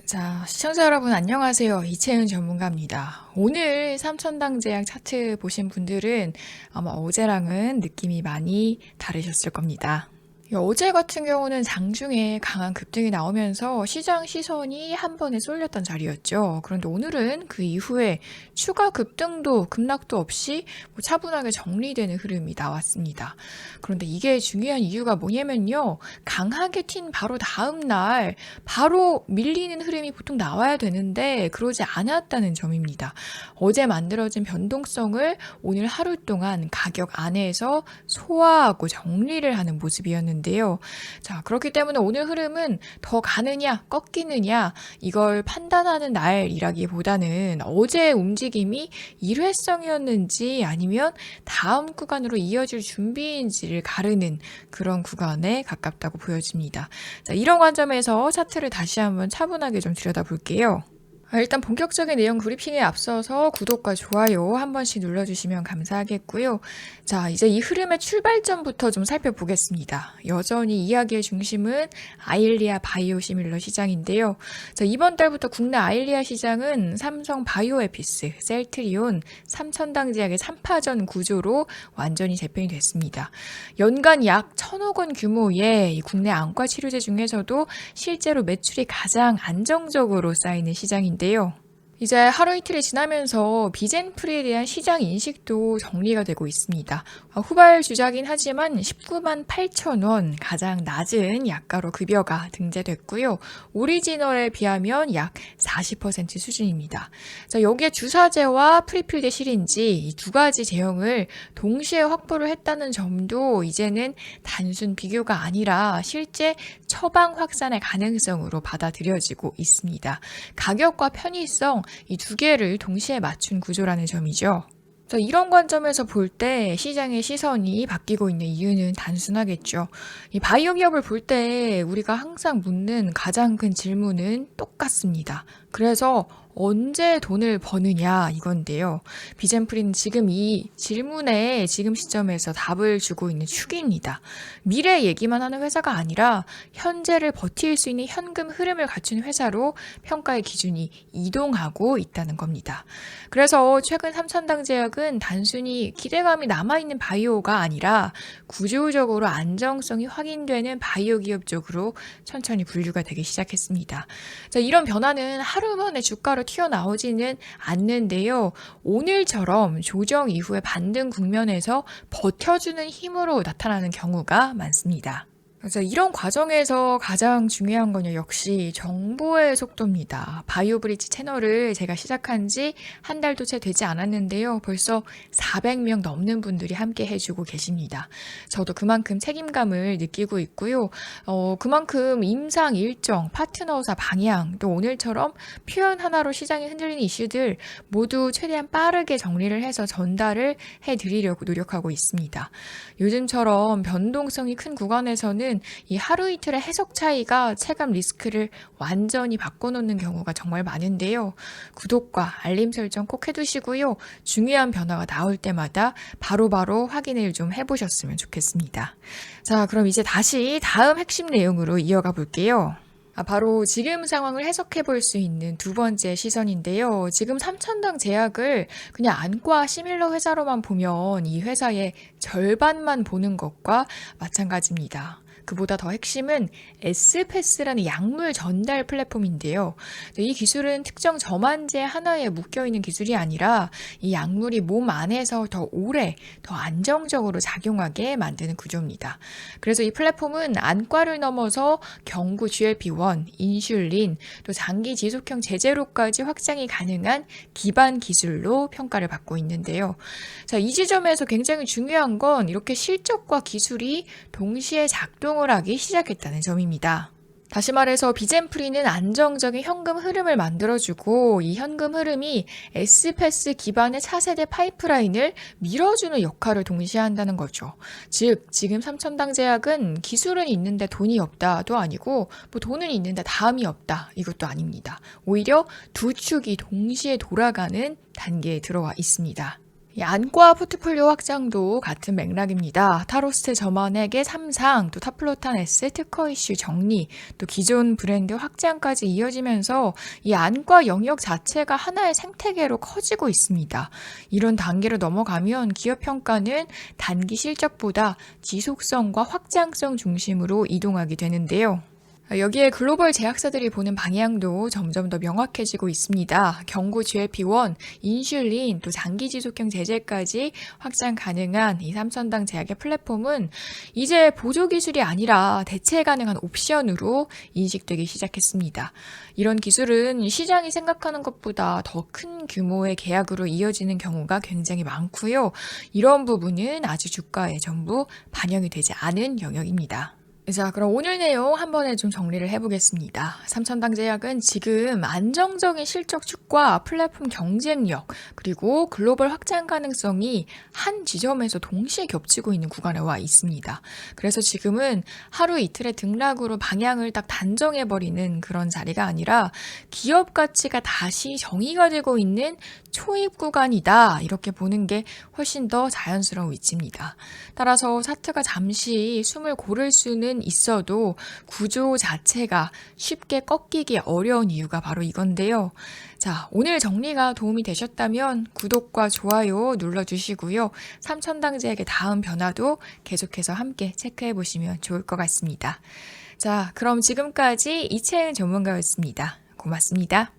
자, 시청자 여러분 안녕하세요. 이채은 전문가입니다. 오늘 삼천당제약 차트 보신 분들은 아마 어제랑은 느낌이 많이 다르셨을 겁니다. 어제 같은 경우는 장중에 강한 급등이 나오면서 시장 시선이 한 번에 쏠렸던 자리였죠. 그런데 오늘은 그 이후에 추가 급등도 급락도 없이 차분하게 정리되는 흐름이 나왔습니다. 그런데 이게 중요한 이유가 뭐냐면요. 강하게 튄 바로 다음 날 바로 밀리는 흐름이 보통 나와야 되는데 그러지 않았다는 점입니다. 어제 만들어진 변동성을 오늘 하루 동안 가격 안에서 소화하고 정리를 하는 모습이었는데요. 자, 그렇기 때문에 오늘 흐름은 더 가느냐, 꺾이느냐, 이걸 판단하는 날이라기보다는 어제의 움직임이 일회성이었는지 아니면 다음 구간으로 이어질 준비인지를 가르는 그런 구간에 가깝다고 보여집니다. 자, 이런 관점에서 차트를 다시 한번 차분하게 좀 들여다볼게요. 일단 본격적인 내용 브리핑에 앞서서 구독과 좋아요 한 번씩 눌러주시면 감사하겠고요. 자, 이제 이 흐름의 출발점부터 좀 살펴보겠습니다. 여전히 이야기의 중심은 아일리아 바이오시밀러 시장인데요. 자, 이번 달부터 국내 아일리아 시장은 삼성 바이오에피스, 셀트리온, 삼천당제약의 3파전 구조로 완전히 재편이 됐습니다. 연간 약 1,000억 원 규모의 이 국내 안과 치료제 중에서도 실제로 매출이 가장 안정적으로 쌓이는 시장인데요. 이제 하루 이틀이 지나면서 비젠프리에 대한 시장 인식도 정리가 되고 있습니다. 후발 주자긴 하지만 19만 8천 원 가장 낮은 약가로 급여가 등재됐고요. 오리지널에 비하면 약 40% 수준입니다. 자, 여기에 주사제와 프리필드 시린지 이 두 가지 제형을 동시에 확보를 했다는 점도 이제는 단순 비교가 아니라 실제 처방 확산의 가능성으로 받아들여지고 있습니다. 가격과 편의성 이 두 개를 동시에 맞춘 구조라는 점이죠. 자, 이런 관점에서 볼 때 시장의 시선이 바뀌고 있는 이유는 단순하겠죠. 이 바이오 기업을 볼 때 우리가 항상 묻는 가장 큰 질문은 똑같습니다. 그래서 언제 돈을 버느냐 이건데요. 비젠프리는 지금 이 질문에 지금 시점에서 답을 주고 있는 축입니다. 미래 얘기만 하는 회사가 아니라 현재를 버틸 수 있는 현금 흐름을 갖춘 회사로 평가의 기준이 이동하고 있다는 겁니다. 그래서 최근 삼천당제약은 단순히 기대감이 남아있는 바이오가 아니라 구조적으로 안정성이 확인되는 바이오 기업 쪽으로 천천히 분류가 되기 시작했습니다. 자, 이런 변화는 하루 만에 주가로 튀어나오지는 않는데요. 오늘처럼 조정 이후의 반등 국면에서 버텨주는 힘으로 나타나는 경우가 많습니다. 그래서 이런 과정에서 가장 중요한 건 역시 정보의 속도입니다. 바이오브리지 채널을 제가 시작한 지 한 달도 채 되지 않았는데요. 벌써 400명 넘는 분들이 함께 해주고 계십니다. 저도 그만큼 책임감을 느끼고 있고요. 그만큼 임상 일정, 파트너사 방향, 또 오늘처럼 표현 하나로 시장이 흔들리는 이슈들 모두 최대한 빠르게 정리를 해서 전달을 해드리려고 노력하고 있습니다. 요즘처럼 변동성이 큰 구간에서는 이 하루 이틀의 해석 차이가 체감 리스크를 완전히 바꿔놓는 경우가 정말 많은데요. 구독과 알림 설정 꼭 해두시고요. 중요한 변화가 나올 때마다 바로바로 확인을 좀 해보셨으면 좋겠습니다. 자, 그럼 이제 다시 다음 핵심 내용으로 이어가 볼게요. 바로 지금 상황을 해석해 볼 수 있는 두 번째 시선인데요. 지금 삼천당제약을 그냥 안과 시밀러 회사로만 보면 이 회사의 절반만 보는 것과 마찬가지입니다. 그보다 더 핵심은 S패스라는 약물 전달 플랫폼인데요. 이 기술은 특정 점안제 하나에 묶여있는 기술이 아니라 이 약물이 몸 안에서 더 오래, 더 안정적으로 작용하게 만드는 구조입니다. 그래서 이 플랫폼은 안과를 넘어서 경구 GLP-1, 인슐린, 또 장기 지속형 제제로까지 확장이 가능한 기반 기술로 평가를 받고 있는데요. 자, 이 지점에서 굉장히 중요한 건 이렇게 실적과 기술이 동시에 작동을 하기 시작했다는 점입니다. 다시 말해서 비젠프리는 안정적인 현금 흐름을 만들어주고 이 현금 흐름이 S패스 기반의 차세대 파이프라인을 밀어주는 역할을 동시에 한다는 거죠. 즉 지금 삼천당제약은 기술은 있는데 돈이 없다도 아니고 돈은 있는데 다음이 없다 이것도 아닙니다. 오히려 두 축이 동시에 돌아가는 단계에 들어와 있습니다. 이 안과 포트폴리오 확장도 같은 맥락입니다. 타로스트 점원에게 3상, 또 타플로탄 S 특허 이슈 정리, 또 기존 브랜드 확장까지 이어지면서 이 안과 영역 자체가 하나의 생태계로 커지고 있습니다. 이런 단계로 넘어가면 기업 평가는 단기 실적보다 지속성과 확장성 중심으로 이동하게 되는데요. 여기에 글로벌 제약사들이 보는 방향도 점점 더 명확해지고 있습니다. 경구 GLP-1, 인슐린, 또 장기 지속형 제제까지 확장 가능한 이 삼천당 제약의 플랫폼은 이제 보조 기술이 아니라 대체 가능한 옵션으로 인식되기 시작했습니다. 이런 기술은 시장이 생각하는 것보다 더 큰 규모의 계약으로 이어지는 경우가 굉장히 많고요. 이런 부분은 아직 주가에 전부 반영이 되지 않은 영역입니다. 자, 그럼 오늘 내용 한 번에 좀 정리를 해보겠습니다. 삼천당제약은 지금 안정적인 실적 축과 플랫폼 경쟁력, 그리고 글로벌 확장 가능성이 한 지점에서 동시에 겹치고 있는 구간에 와 있습니다. 그래서 지금은 하루 이틀의 등락으로 방향을 딱 단정해버리는 그런 자리가 아니라 기업 가치가 다시 정의가 되고 있는 초입 구간이다. 이렇게 보는 게 훨씬 더 자연스러운 위치입니다. 따라서 차트가 잠시 숨을 고를 수는 있어도 구조 자체가 쉽게 꺾이기 어려운 이유가 바로 이건데요. 자, 오늘 정리가 도움이 되셨다면 구독과 좋아요 눌러주시고요. 삼천당제약의 다음 변화도 계속해서 함께 체크해 보시면 좋을 것 같습니다. 자, 그럼 지금까지 이채은 전문가였습니다. 고맙습니다.